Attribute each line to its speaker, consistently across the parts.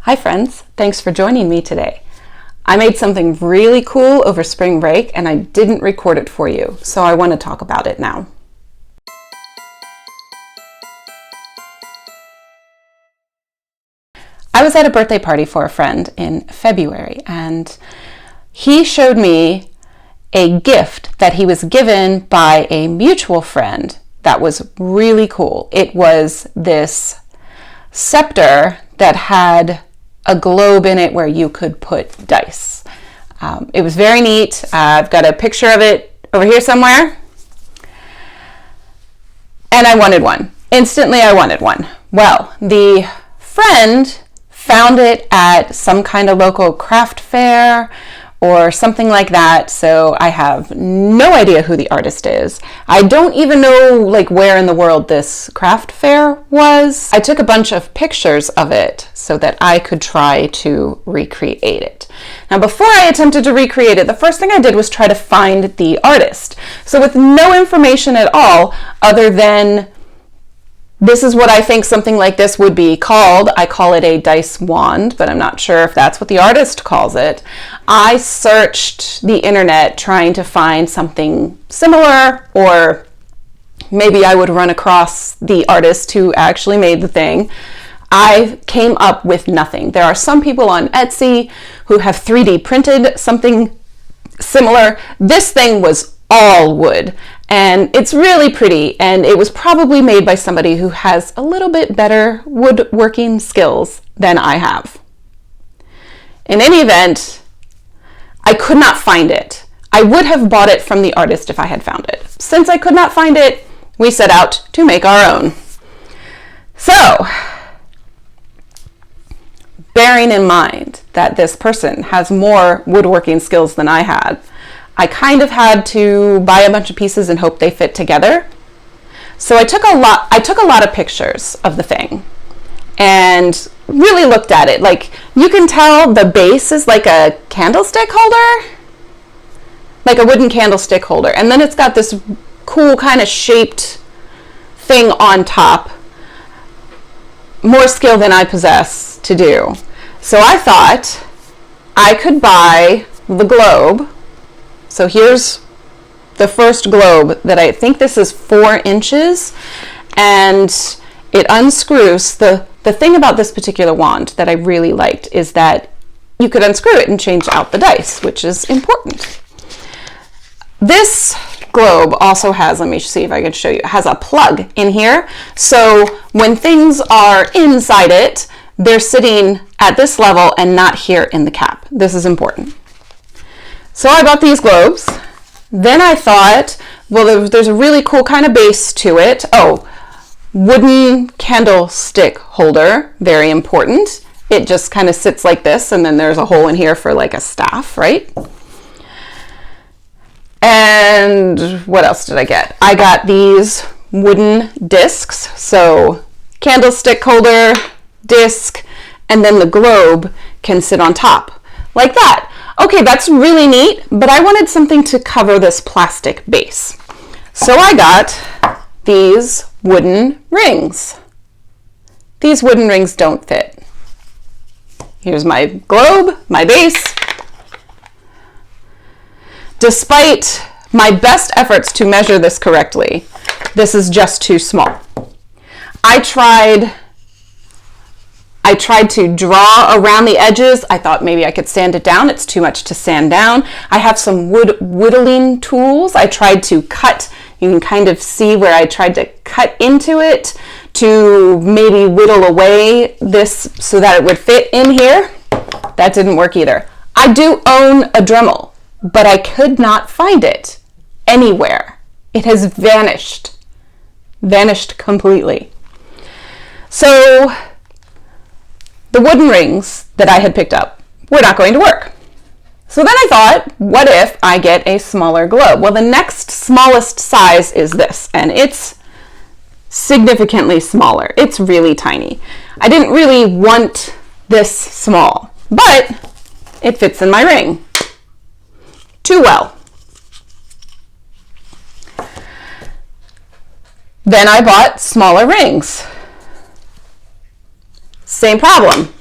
Speaker 1: Hi friends, thanks for joining me today. I made something really cool over spring break and I didn't record it for you, so I want to talk about it now. I was at a birthday party for a friend in February and he showed me a gift that he was given by a mutual friend that was really cool. It was this scepter that had a globe in it where you could put dice. It was very neat. I've got a picture of it over here somewhere. And I wanted one. Instantly I wanted one. Well, the friend found it at some kind of local craft fair or something like that, so I have no idea who the artist is. I don't even know where in the world this craft fair was. I took a bunch of pictures of it so that I could try to recreate it. Now before I attempted to recreate it, the first thing I did was try to find the artist. So with no information at all other than this is what I think something like this would be called. I call it a dice wand, but I'm not sure if that's what the artist calls it. I searched the internet trying to find something similar, or maybe I would run across the artist who actually made the thing. I came up with nothing. There are some people on Etsy who have 3D printed something similar. This thing was all wood. And it's really pretty, and it was probably made by somebody who has a little bit better woodworking skills than I have. In any event, I could not find it. I would have bought it from the artist if I had found it. Since I could not find it, we set out to make our own. So, bearing in mind that this person has more woodworking skills than I had, I kind of had to buy a bunch of pieces and hope they fit together. So I took a lot of pictures of the thing and really looked at it. You can tell the base is like a candlestick holder, like a wooden candlestick holder. And then it's got this cool kind of shaped thing on top. More skill than I possess to do. So I thought I could buy the globe. So here's the first globe that I think this is 4 inches, and it unscrews. The thing about this particular wand that I really liked is that you could unscrew it and change out the dice, which is important. This globe also has, let me see if I can show you, it has a plug in here. So when things are inside it, they're sitting at this level and not here in the cap. This is important. So I bought these globes. Then I thought, well, there's a really cool kind of base to it. Oh, wooden candlestick holder, very important. It just kind of sits like this, and then there's a hole in here for like a staff, right? And what else did I get? I got these wooden discs. So candlestick holder, disc, and then the globe can sit on top like that. Okay, that's really neat, but I wanted something to cover this plastic base. So I got these wooden rings. These wooden rings don't fit. Here's my globe, my base. Despite my best efforts to measure this correctly, this is just too small. I tried to draw around the edges. I thought maybe I could sand it down. It's too much to sand down. I have some whittling tools. I tried to cut. You can kind of see where I tried to cut into it to maybe whittle away this so that it would fit in here. That didn't work either. I do own a Dremel, but I could not find it anywhere. It has vanished completely. So the wooden rings that I had picked up were not going to work. So then I thought, what if I get a smaller globe? Well, the next smallest size is this, and it's significantly smaller. It's really tiny. I didn't really want this small, but it fits in my ring too well. Then I bought smaller rings. Same problem.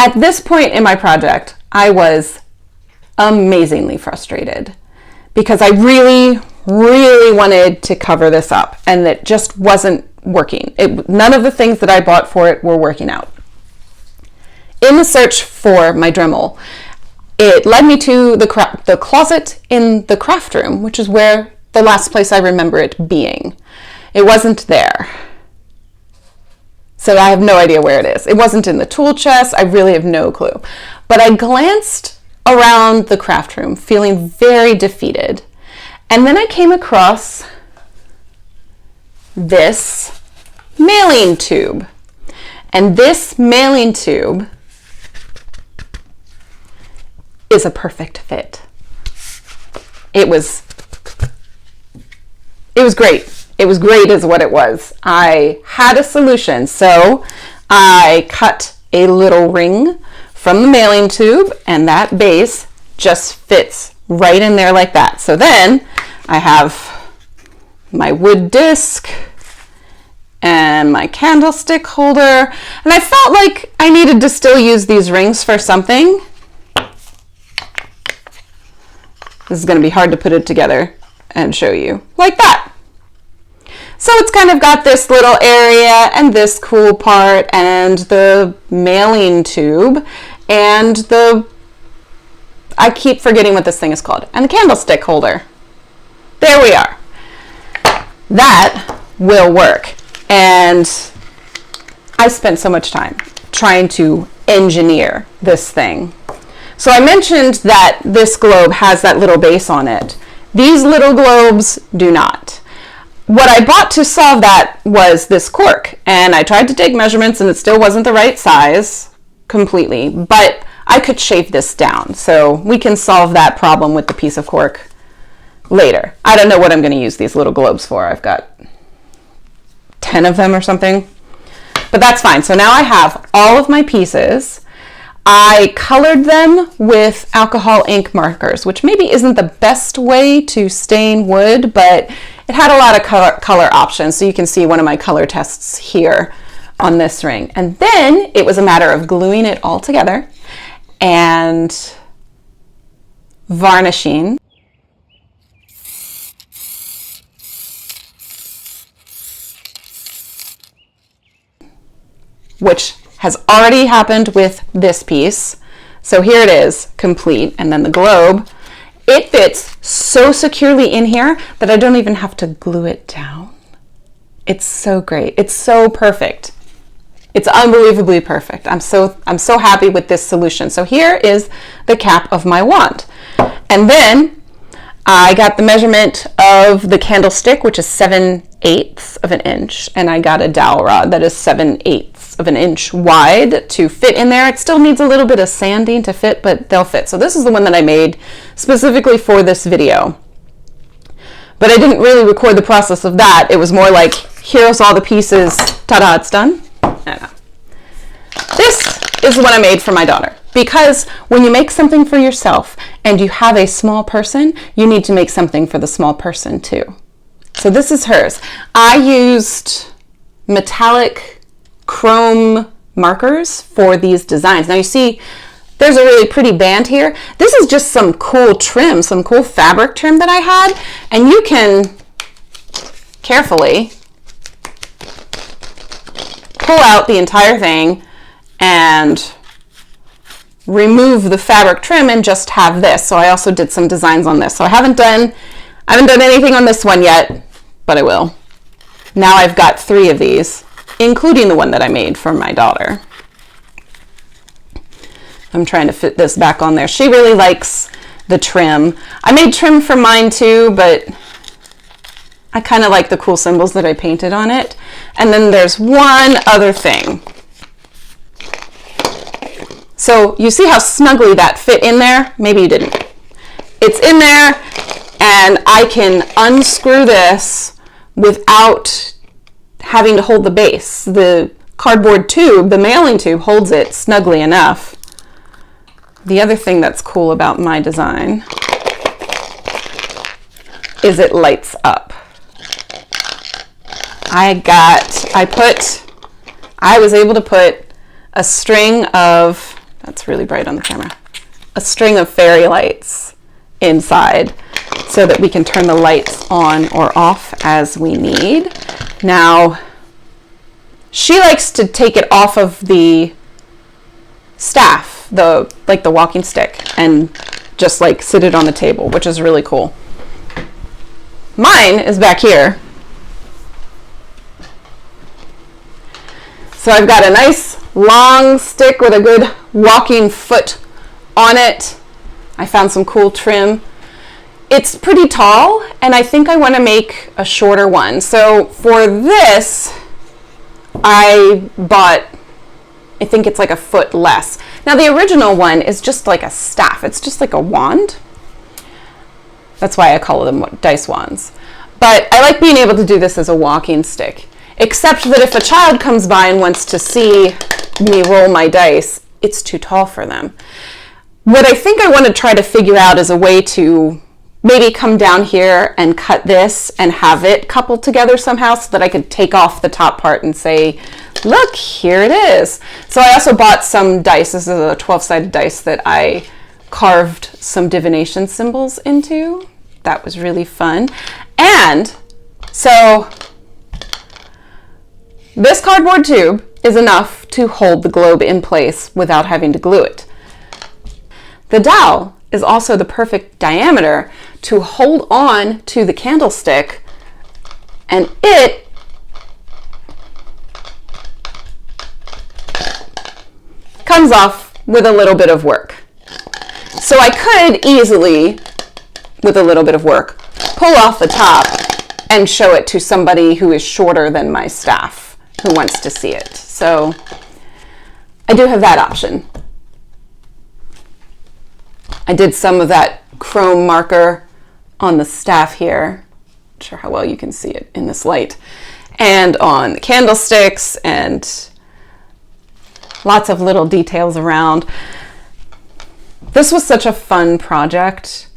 Speaker 1: At this point in my project, I was amazingly frustrated because I really, really wanted to cover this up, and it just wasn't working. None of the things that I bought for it were working out. In the search for my Dremel, it led me to the closet in the craft room, which is where the last place I remember it being. It wasn't there. So I have no idea where it is. It wasn't in the tool chest. I really have no clue. But I glanced around the craft room, feeling very defeated. And then I came across this mailing tube. And this mailing tube is a perfect fit. It was great. It was great is what it was. I had a solution. So I cut a little ring from the mailing tube, and that base just fits right in there like that. So then I have my wood disc and my candlestick holder, and I felt like I needed to still use these rings for something. This is going to be hard to put it together and show you like that. So it's kind of got this little area and this cool part and the mailing tube and I keep forgetting what this thing is called, and the candlestick holder. There we are. That will work. And I spent so much time trying to engineer this thing. So I mentioned that this globe has that little base on it. These little globes do not. What I bought to solve that was this cork, and I tried to take measurements and it still wasn't the right size completely, but I could shave this down. So we can solve that problem with the piece of cork later. I don't know what I'm going to use these little globes for. I've got 10 of them or something, but that's fine. So now I have all of my pieces. I colored them with alcohol ink markers, which maybe isn't the best way to stain wood, but it had a lot of color options. So you can see one of my color tests here on this ring. And then it was a matter of gluing it all together and varnishing. Which has already happened with this piece. So here it is, complete, and then the globe. It fits so securely in here that I don't even have to glue it down. It's so great. It's so perfect. It's unbelievably perfect. I'm so happy with this solution. So here is the cap of my wand. And then I got the measurement of the candlestick, which is 7/8 of an inch, and I got a dowel rod that is 7/8 of an inch wide to fit in there. It still needs a little bit of sanding to fit, but they'll fit. So this is the one that I made specifically for this video. But I didn't really record the process of that. It was more like, here's all the pieces, ta-da, it's done. This is what I made for my daughter. Because when you make something for yourself and you have a small person, you need to make something for the small person too. So this is hers. I used metallic chrome markers for these designs. Now you see there's a really pretty band here. This is just some cool trim, some cool fabric trim that I had, and you can carefully pull out the entire thing and remove the fabric trim and just have this. So I also did some designs on this. So I haven't done anything on this one yet, but I will. Now I've got 3 of these, including the one that I made for my daughter. I'm trying to fit this back on there. She really likes the trim. I made trim for mine too, but I kind of like the cool symbols that I painted on it. And then there's one other thing. So you see how snugly that fit in there? Maybe you didn't. It's in there, and I can unscrew this without having to hold the base. The cardboard tube, the mailing tube, holds it snugly enough. The other thing that's cool about my design is it lights up. I was able to put a string of that's really bright on the camera, a string of fairy lights inside so that we can turn the lights on or off as we need. Now, she likes to take it off of the staff, like the walking stick, and just like sit it on the table, which is really cool. Mine is back here. So I've got a nice long stick with a good walking foot on it. I found some cool trim. It's pretty tall, and I think I want to make a shorter one. So for this, I bought, I think it's like a foot less. Now the original one is just like a staff. It's just like a wand. That's why I call them dice wands. But I like being able to do this as a walking stick. Except that if a child comes by and wants to see me roll my dice, it's too tall for them. What I think I want to try to figure out is a way to maybe come down here and cut this and have it coupled together somehow so that I could take off the top part and say, look, here it is. So I also bought some dice. This is a 12-sided dice that I carved some divination symbols into. That was really fun. And so this cardboard tube is enough to hold the globe in place without having to glue it. The dowel is also the perfect diameter to hold on to the candlestick, and it comes off with a little bit of work. So I could easily, with a little bit of work, pull off the top and show it to somebody who is shorter than my staff who wants to see it. So I do have that option. I did some of that chrome marker on the staff here. Not sure how well you can see it in this light. And on the candlesticks, and lots of little details around. This was such a fun project,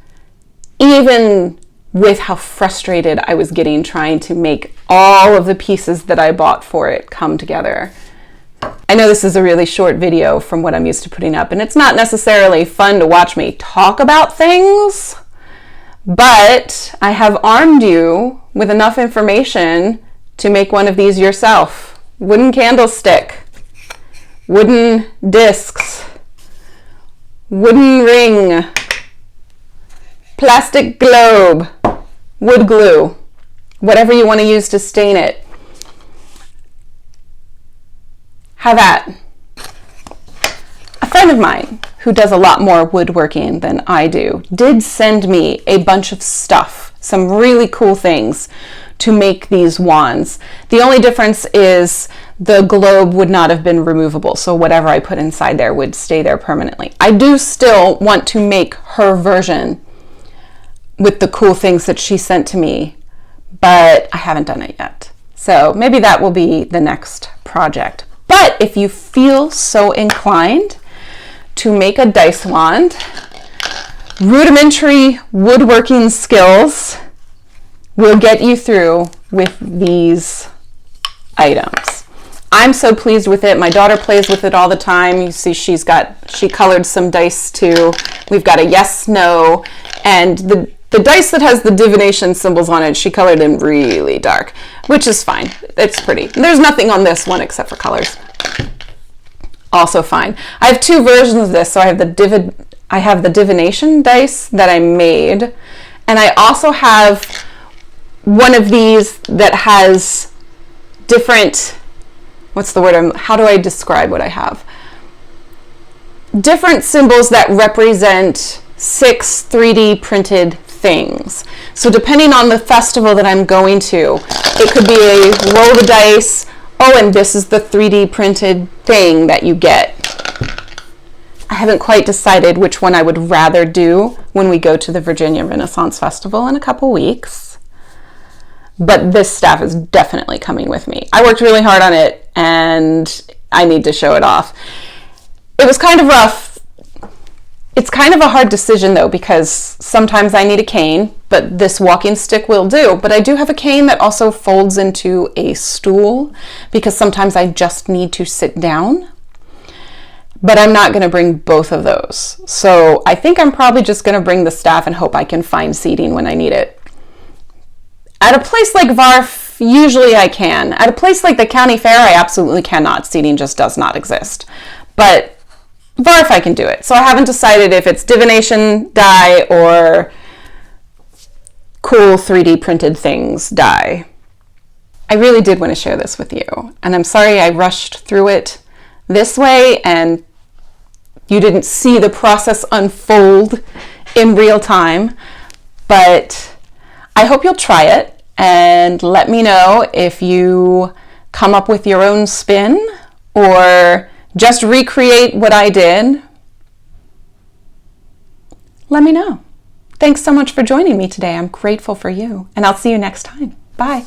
Speaker 1: even with how frustrated I was getting trying to make all of the pieces that I bought for it come together. I know this is a really short video from what I'm used to putting up, and it's not necessarily fun to watch me talk about things, but I have armed you with enough information to make one of these yourself. Wooden candlestick, wooden discs, wooden ring, plastic globe, wood glue, whatever you want to use to stain it. Have at. A friend of mine who does a lot more woodworking than I do did send me a bunch of stuff, some really cool things to make these wands. The only difference is the globe would not have been removable, so whatever I put inside there would stay there permanently. I do still want to make her version with the cool things that she sent to me, but I haven't done it yet. So maybe that will be the next project. But if you feel so inclined to make a dice wand, rudimentary woodworking skills will get you through with these items. I'm so pleased with it. My daughter plays with it all the time. You see she colored some dice too. We've got a yes, no, and the dice that has the divination symbols on it, she colored in really dark, which is fine. It's pretty. There's nothing on this one except for colors. Also fine. I have two versions of this. So I have the divination dice that I made, and I also have one of these that has different, how do I describe what I have? Different symbols that represent 6 3D printed things. So depending on the festival that I'm going to, it could be a roll the dice, oh, and this is the 3D printed thing that you get. I haven't quite decided which one I would rather do when we go to the Virginia Renaissance Festival in a couple weeks. But this staff is definitely coming with me. I worked really hard on it, and I need to show it off. It was kind of rough. It's kind of a hard decision though, because sometimes I need a cane, but this walking stick will do. But I do have a cane that also folds into a stool because sometimes I just need to sit down. but I'm not going to bring both of those. So I think I'm probably just going to bring the staff and hope I can find seating when I need it. At a place like VARF, usually I can. At a place like the county fair, I absolutely cannot. Seating just does not exist. But VARF, I can do it. So I haven't decided if it's divination die or cool 3D printed things die. I really did want to share this with you, and I'm sorry I rushed through it this way and you didn't see the process unfold in real time, but I hope you'll try it and let me know if you come up with your own spin or just recreate what I did. Let me know. Thanks so much for joining me today. I'm grateful for you, and I'll see you next time. Bye.